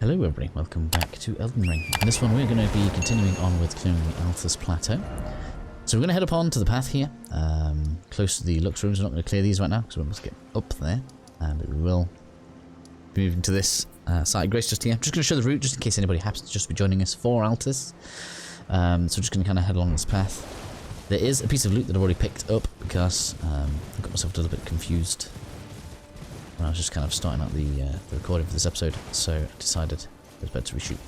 Hello everybody, welcome back to Elden Ring. In this one we're going to be continuing on with clearing the Altus Plateau. So we're going to head up on to the path here, close to the Lux rooms. We're not going to clear these right now because we must get up there, but we will be moving to this site of Grace just here. I'm just going to show the route just in case anybody happens to just be joining us for Altus. So we're just going to kind of head along this path. There is a piece of loot that I've already picked up because I got myself a little bit confused when I was just kind of starting out the recording for this episode, so I decided it was better to reshoot.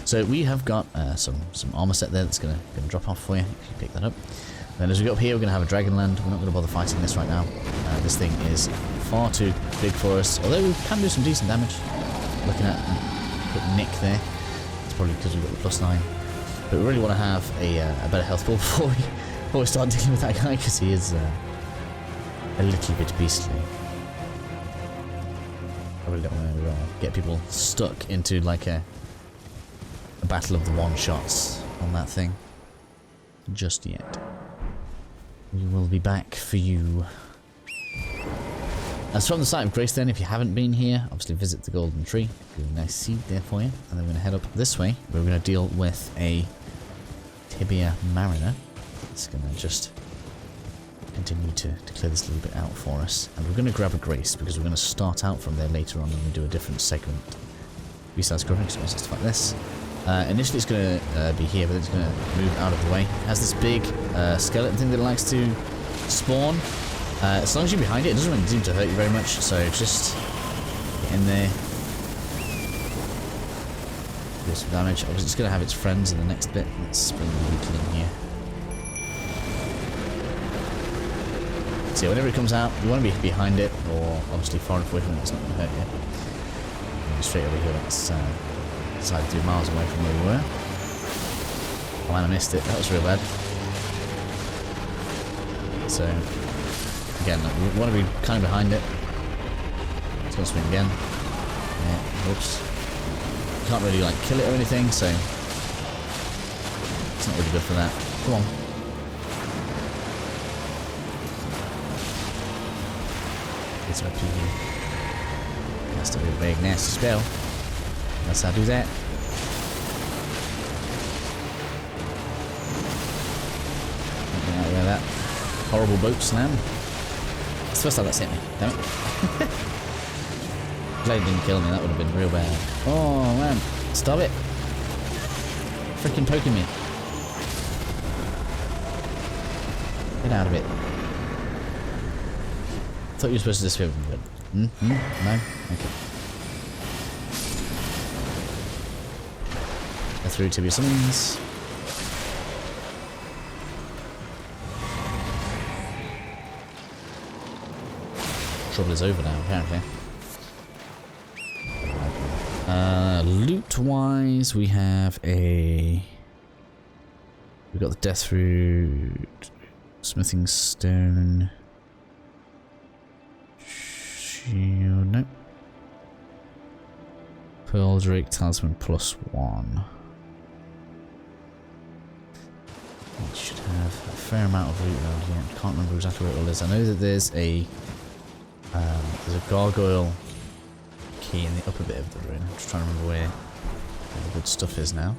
So we have got some armor set there that's gonna drop off for you if you pick that up. Then as we go up here, we're gonna have a Dragonland. We're not gonna bother fighting this right now. This thing is far too big for us, although we can do some decent damage. Looking at quick nick there, it's probably because we've got the +9. But we really want to have a better health pool before we start dealing with that guy, because he is a little bit beastly. I really don't want to get people stuck into like a battle of the one-shots on that thing just yet. We will be back for you. As from the site of Grace then, if you haven't been here, obviously visit the Golden Tree. There's a nice seed there for you. And then we're going to head up this way, where we're going to deal with a Tibia Mariner. It's going to just continue to clear this a little bit out for us, and we're going to grab a Grace because we're going to start out from there later on when we do a different segment. Besides scrubbing, so it's stuff like this. Initially it's going to be here, but then it's going to move out of the way. It has this big skeleton thing that it likes to spawn. As long as you're behind it, it doesn't really seem to hurt you very much, so just get in there. Do some damage. Obviously it's going to have its friends in the next bit. Let's bring the weakling in here. So whenever it comes out, you want to be behind it, or obviously far enough away from it, it's not going to hurt you. And straight over here, it's decided to be miles away from where we were. Oh man, I missed it. That was real bad. So, again, we want to be kind of behind it. It's going to swing again. Yeah, oops. You can't really like kill it or anything, so it's not really good for that. Come on. It's up to you. That's a big nasty spell. Let's not do that. Get out of that horrible boat slam. It's the first time that's hit me, damn it. Glad it didn't kill me, that would have been real bad. Oh man, stop it. Freaking poking me. Get out of it. I thought you were supposed to disappear from it. No? Okay. Go through Tibia summons. Trouble is over now, apparently. Loot-wise, we have a... We've got the Death Root, Smithing Stone... No. Pearl Drake Talisman +1. It should have a fair amount of loot around here. I can't remember exactly where it all is. I know that there's a gargoyle key in the upper bit of the ruin. I'm just trying to remember where the good stuff is now.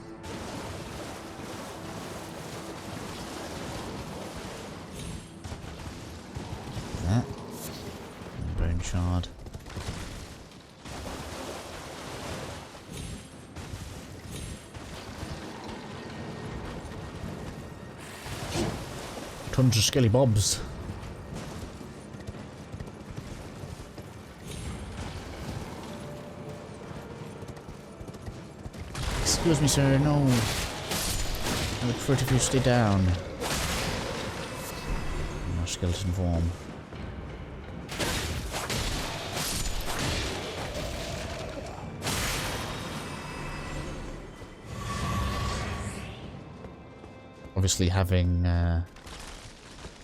That. Bone shard. Tons of skelly bobs. Excuse me, sir, no. I would prefer if you stay down. More skeleton form. Obviously, having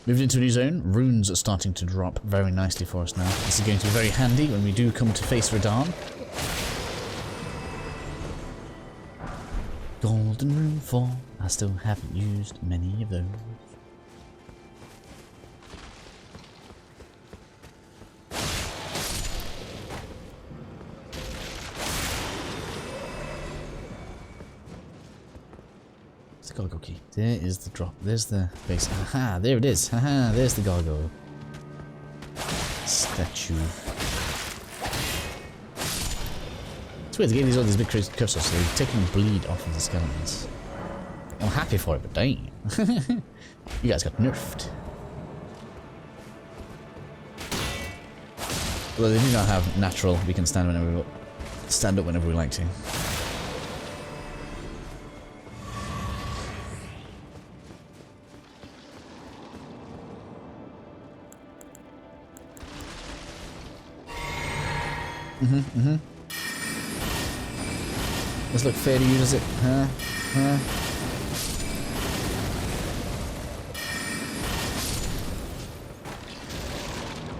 moved into a new zone, runes are starting to drop very nicely for us now. This is going to be very handy when we do come to face Radahn. Golden Rune 4. I still haven't used many of those. Where's the gargoyle key? There is the drop. There's the base. Aha, there it is. Haha, there's the gargoyle statue. It's weird, they're getting these all these big cursors, so they're taking bleed off of the skeletons. I'm happy for it, but dang. You guys got nerfed. Although they do not have natural, we can stand up whenever we like to. Does look fair to you, does it? Huh?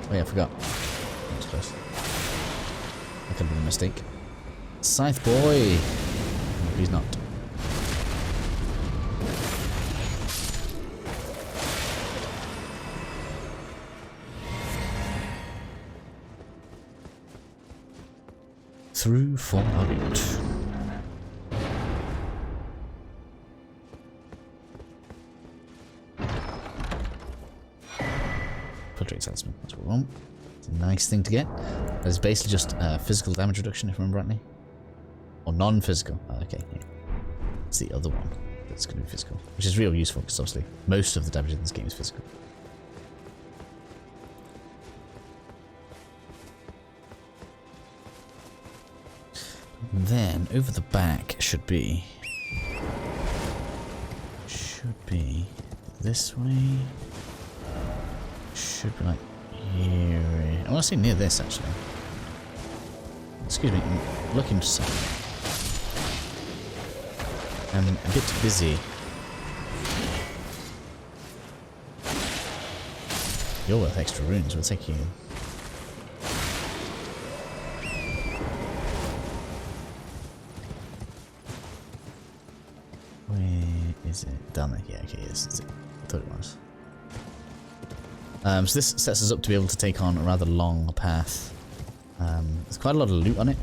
Oh yeah, I forgot. That was close. That could have been a mistake. Scythe boy! No, he's not. Through for a route. Portrait salesman, that's what we want. It's a nice thing to get. It's basically just physical damage reduction, if I remember rightly. Or non-physical. Oh, okay, yeah. It's the other one that's going to be physical, which is real useful because obviously most of the damage in this game is physical. Then over the back should be this way. Should be like here. I want to say near this actually. Excuse me, I'm looking for something. I'm a bit busy. You're worth extra runes, we'll take you. Where is it? Down there, yeah, okay, this is it. I thought it was. So this sets us up to be able to take on a rather long path. There's quite a lot of loot on it,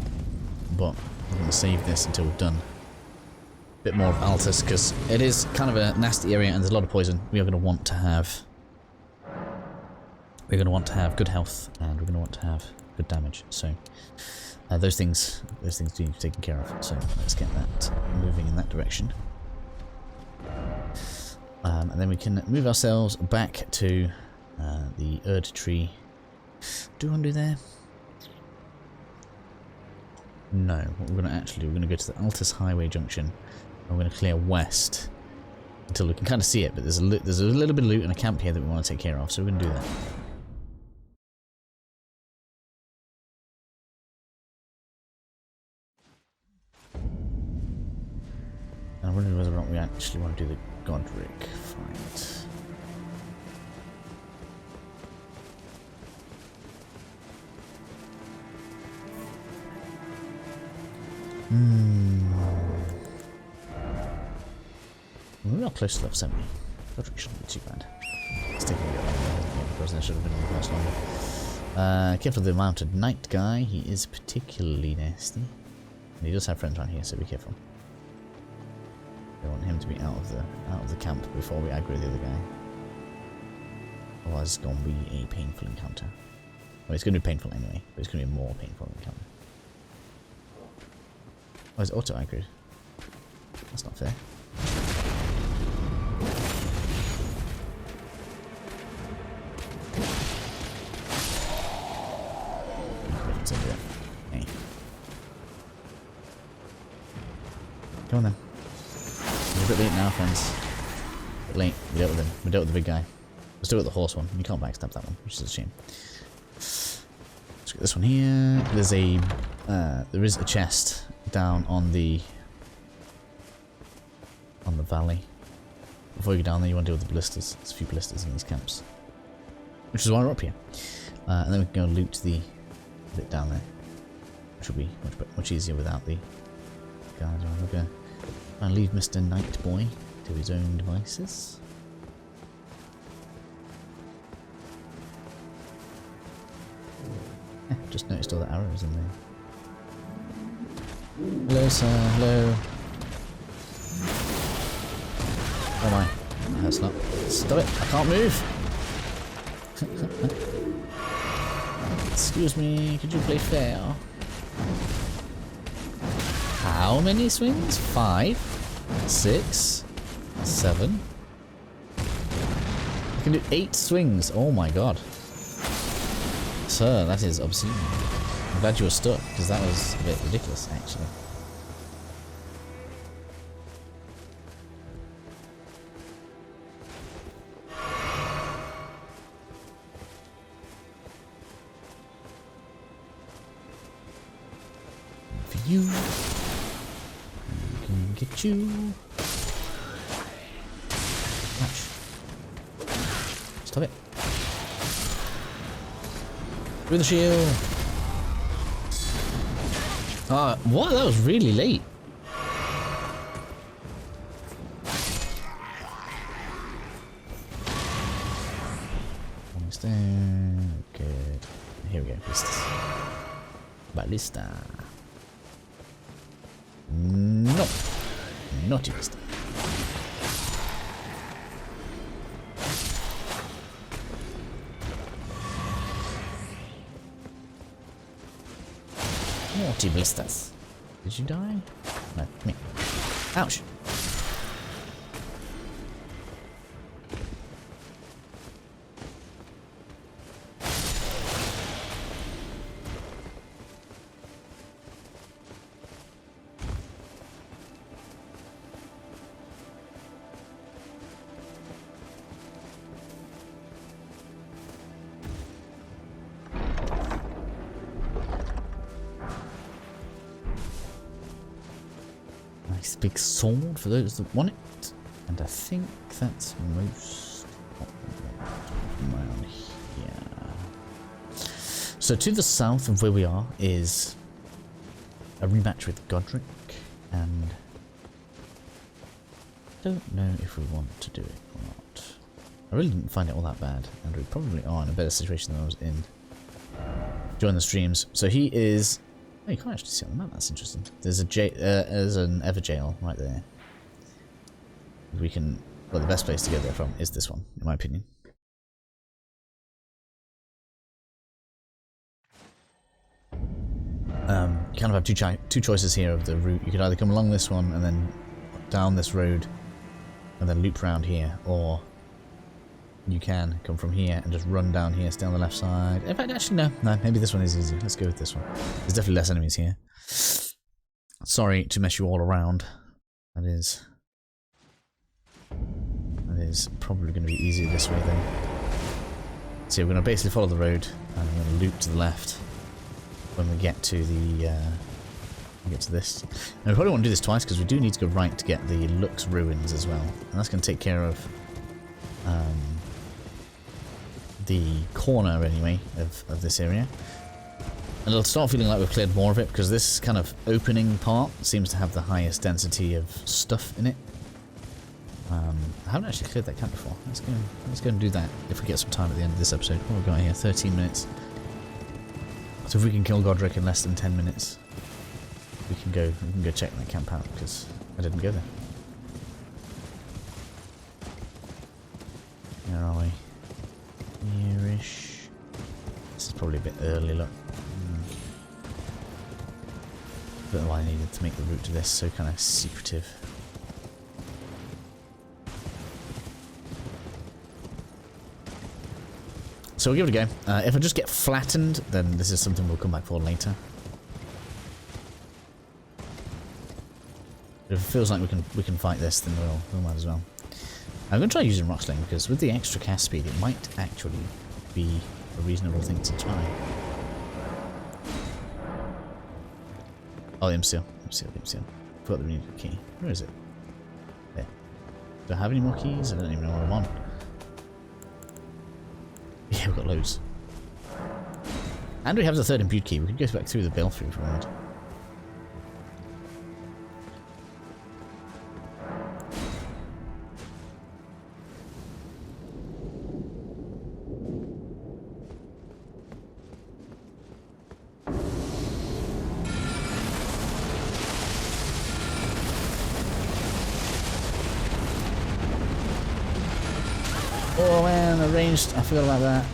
but we're going to save this until we've done a bit more of Altus, because it is kind of a nasty area and there's a lot of poison. We are going to want to have good health and we're going to want to have good damage. So those things need to be taken care of. So let's get that moving in that direction. And then we can move ourselves back to the Erdtree. Do we want to do there? No. What we're going to actually do, we're going to go to the Altus Highway Junction. And we're going to clear west until we can kind of see it. But there's a little bit of loot and a camp here that we want to take care of, so we're going to do that. And I'm wondering whether or not we actually want to do the Godric fight. We're not close to level 70. Godric shouldn't be too bad. It's taking a bit longer because there should have been much longer. Careful of the mounted knight guy. He is particularly nasty. And he does have friends around here, so be careful. We want him to be out of the camp before we aggro the other guy. Otherwise it's going to be a painful encounter. Well, it's going to be painful anyway, but it's going to be a more painful encounter. Oh, it's auto aggroed. That's not fair. Hey. Come on then. We're a bit late now, friends. A bit late. We dealt with him. We dealt with the big guy. Let's do it with the horse one. You can't backstab that one, which is a shame. Let's get this one here. There is a chest down on the valley. Before you go down there, you want to deal with the blisters. There's a few blisters in these camps, which is why we're up here. And then we can go loot the bit down there, which will be much easier without the guard. We're gonna try and leave Mr. Knight Boy to his own devices. Just noticed all the arrows in there. Hello, sir. Hello. That hurts a lot. Stop it, I can't move! Excuse me, could you play fair? How many swings? 5, 6, 7. I can do 8 swings. Oh my god. Sir, that is obscene. I'm glad you were stuck, because that was a bit ridiculous, actually. For you. I can get you. Ouch. Stop it. Through the shield. Ah, what? That was really late. Almost there. Good. Here we go. Ballistas. Ballista. No. Not you, Ballista. Naughty blisters. Did you die? No, me. Ouch. Nice big sword for those that want it. And I think that's most of them around here. So to the south of where we are is a rematch with Godric, and I don't know if we want to do it or not. I really didn't find it all that bad, and we probably are in a better situation than I was in during the streams. So he is... Oh, you can't actually see on the map, that's interesting. There's a there's an Evergaol right there. We can... Well, the best place to get there from is this one, in my opinion. You kind of have two choices here of the route. You could either come along this one and then down this road and then loop around here, or you can come from here and just run down here, stay on the left side. In fact, actually no, maybe this one is easy. Let's go with this one. There's definitely less enemies here. Sorry to mess you all around. That is probably going to be easier this way then. So we're going to basically follow the road and we're going to loop to the left when we get to the this. And we probably want to do this twice because we do need to go right to get the Lux ruins as well, and that's going to take care of the corner anyway of this area. And it'll start feeling like we've cleared more of it because this kind of opening part seems to have the highest density of stuff in it. I haven't actually cleared that camp before. Let's go and do that if we get some time at the end of this episode. What have we got here? 13 minutes. So if we can kill Godric in less than 10 minutes, we can go check that camp out because I didn't go there. Where are we? Here-ish. This is probably a bit early, look. Don't know why I needed to make the route to this so kind of secretive. So we'll give it a go. If I just get flattened, then this is something we'll come back for later. But if it feels like we can fight this, then we'll might as well. I'm going to try using Rock Sling because with the extra cast speed, it might actually be a reasonable thing to try. Oh, the MCL. Forgot that we need a key. Where is it? There. Do I have any more keys? I don't even know what I'm on. Yeah, we've got loads. And we have the third imbued key. We could go back through the belfry if we wanted. man, the ranged. I forgot about that.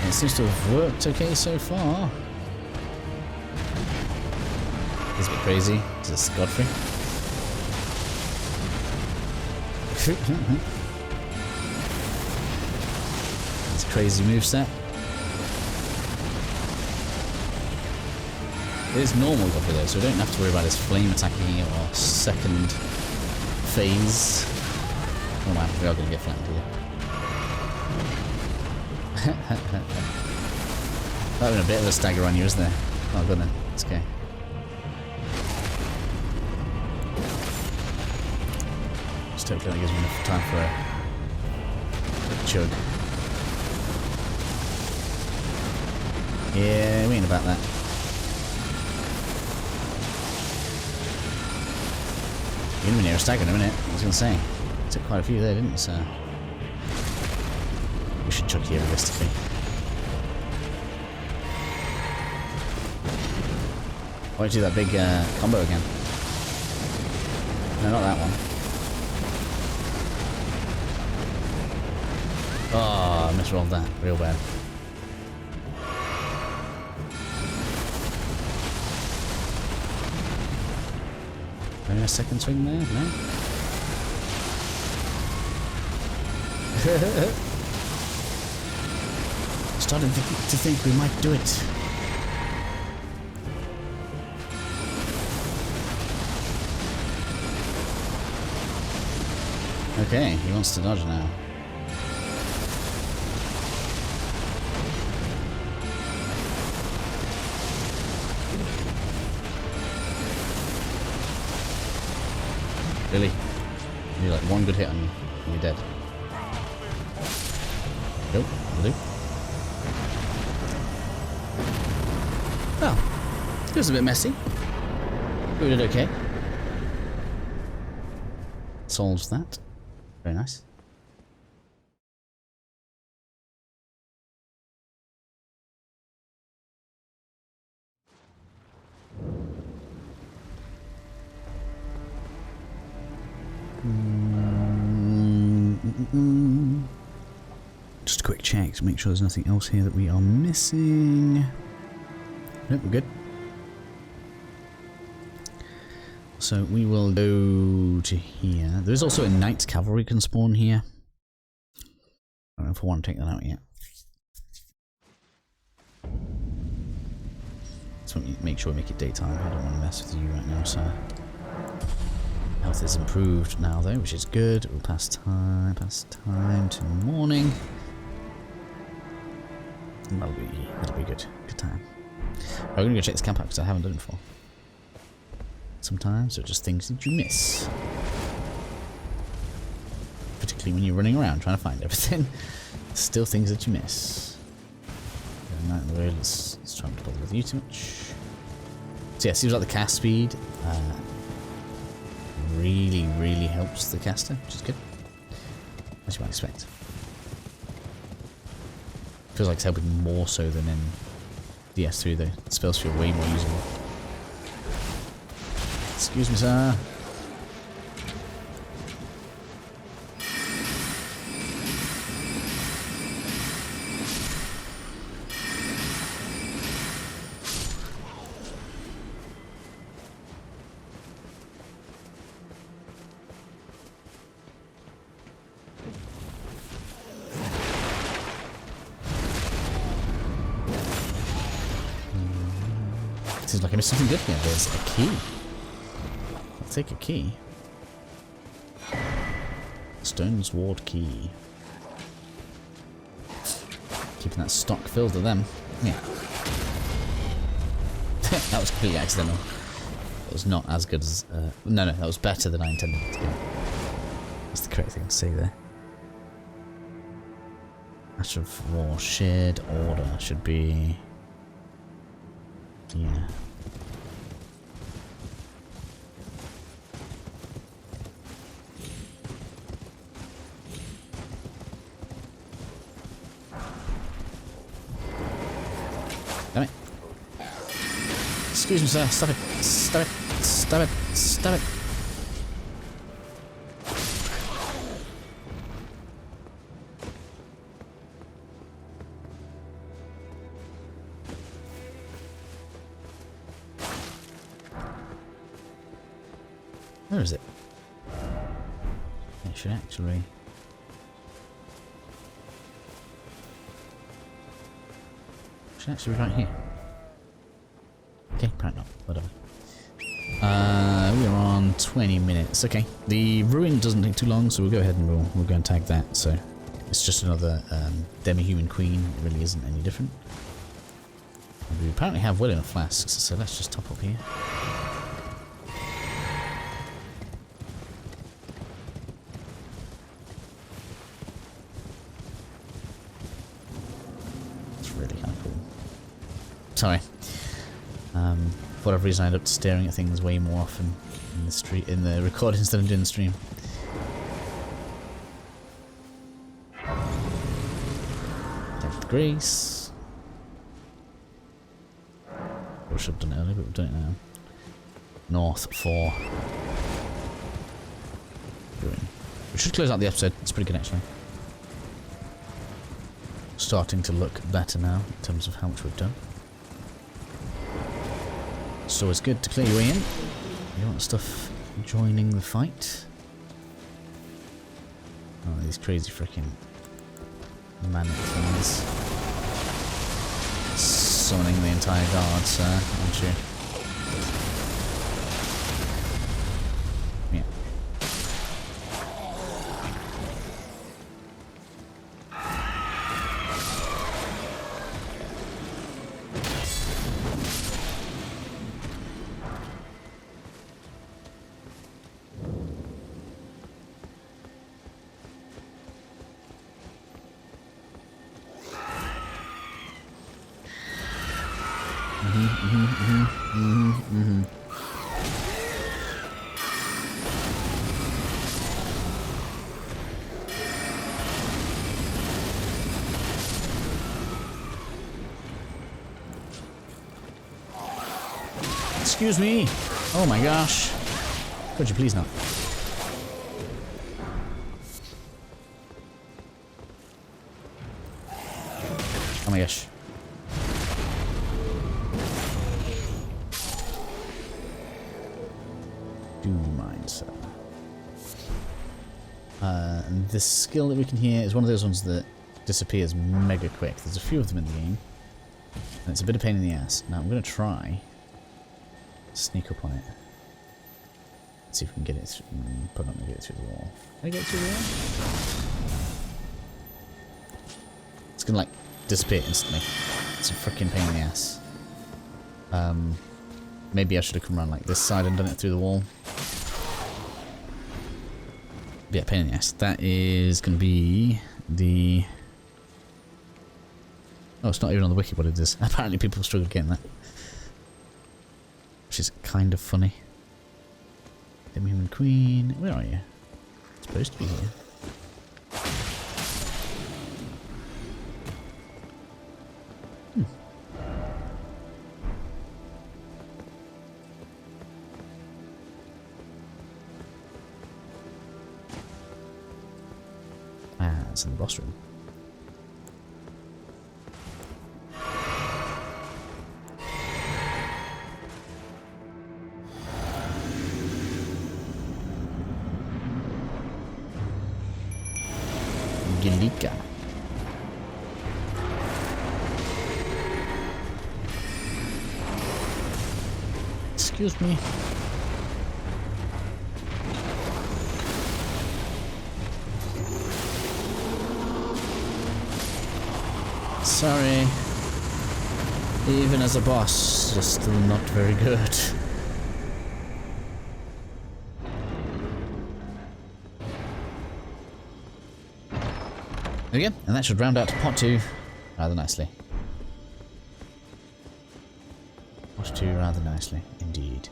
It seems to have worked okay so far. It's a bit crazy. It's just Godfrey. It's a crazy moveset. It is normal Godfrey though, so we don't have to worry about his flame attacking or second phase. Oh man, we are going to get flanked here. That would have been a bit of a stagger on you, isn't there? Oh good then, it's okay. Just hopefully that gives me enough time for a chug. Yeah, we ain't about that. You're gonna be near a stagger in a minute, I was gonna say. Took quite a few there, didn't it, so we should chug here realistically. Why don't you do that big combo again? No, not that one. Oh, I misrolled that. Real bad. Maybe a second swing there? No? Starting to think we might do it. Okay, he wants to dodge now. Really? You need like one good hit on you and you're dead. Nope, will do. Well, it was a bit messy. We did okay. Solves that. Very nice. Just a quick check to make sure there's nothing else here that we are missing. Nope, we're good. So we will go to here. There's also a Knight Cavalry can spawn here. I don't know if I want to take that out yet. So make sure we make it daytime. I don't want to mess with you right now, so. Health is improved now though, which is good. We'll pass time to morning. And that'll be good. Good time. Right, we're gonna go check this camp out because I haven't done it before. Sometimes they're just things that you miss. Particularly when you're running around trying to find everything. Still things that you miss. Getting that in the way, let's try not to bother with you too much. So yeah, seems like the cast speed really helps the caster, which is good. As you might expect. Feels like it's helping more so than in DS3 though. The spells feel way more usable. Excuse me, sir. Seems like I missed something good here. There's a key. I'll take a key. Stone's Ward key. Keeping that stock filled with them. Yeah. That was completely accidental. It was not as good as... no, that was better than I intended it to be. That's the correct thing to say there. Ash of War. Shared Order should be... Yeah. Excuse me, sir. Stop it. Stop it. Stop it. Stop it. Where is it? It should actually... Should actually be right here. Okay, probably not. Whatever. We are on 20 minutes. Okay. The ruin doesn't take too long, so we'll go ahead and we'll go and tag that. So it's just another demi-human queen. It really isn't any different. And we apparently have well enough flasks, so let's just top up here. Sorry. For whatever reason I end up staring at things way more often in the recordings than I do in the stream. Thank Grace. We should have done it earlier, but we've done it now. North 4. We should close out the episode. It's pretty good actually. Starting to look better now in terms of how much we've done. It's always good to clear your way in. You want stuff joining the fight. Oh, these crazy freaking manic things. Summoning the entire guard, sir, aren't you? Yeah. Excuse me. Oh my gosh. Could you please not? Oh my gosh. Do mind, sir. And this skill that we can hear is one of those ones that disappears mega quick. There's a few of them in the game. And it's a bit of pain in the ass. Now I'm going to try sneak up on it. Let's see if we can get it through. Probably not going to get it through the wall. Can I get it through the wall? It's going to like disappear instantly. It's a freaking pain in the ass. Maybe I should have come around like this side and done it through the wall. Yeah, pain in the ass. That is going to be the... Oh, it's not even on the wiki what it is. Apparently people struggle getting that. Which is kind of funny. Demi-human queen. Where are you? It's supposed to be here. It's in the boss room. Gilika. Excuse me. Sorry. Even as a boss, you're still not very good. There we go, and that should round out pot 2 rather nicely. Pot 2 rather nicely, indeed.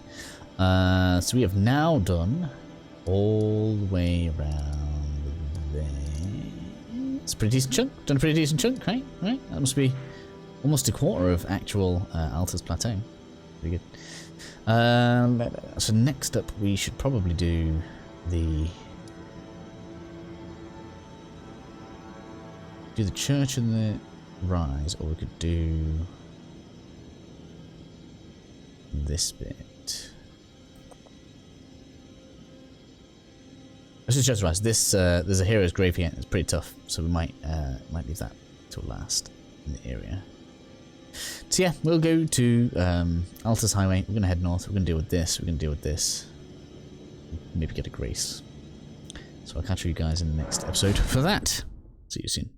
So we have now done all the way around there. It's a pretty decent chunk. Done a pretty decent chunk, right? Right? That must be almost a quarter of actual Altus Plateau. Pretty good. So next up, we should probably do the church and the rise, or we could do this bit. Let's just church and rise. This there's a hero's grave here. It's pretty tough, so we might leave that till last in the area. So yeah, we'll go to Altus Highway. We're gonna head north. We're gonna deal with this. We're gonna deal with this. Maybe get a grace. So I'll catch you guys in the next episode for that. See you soon.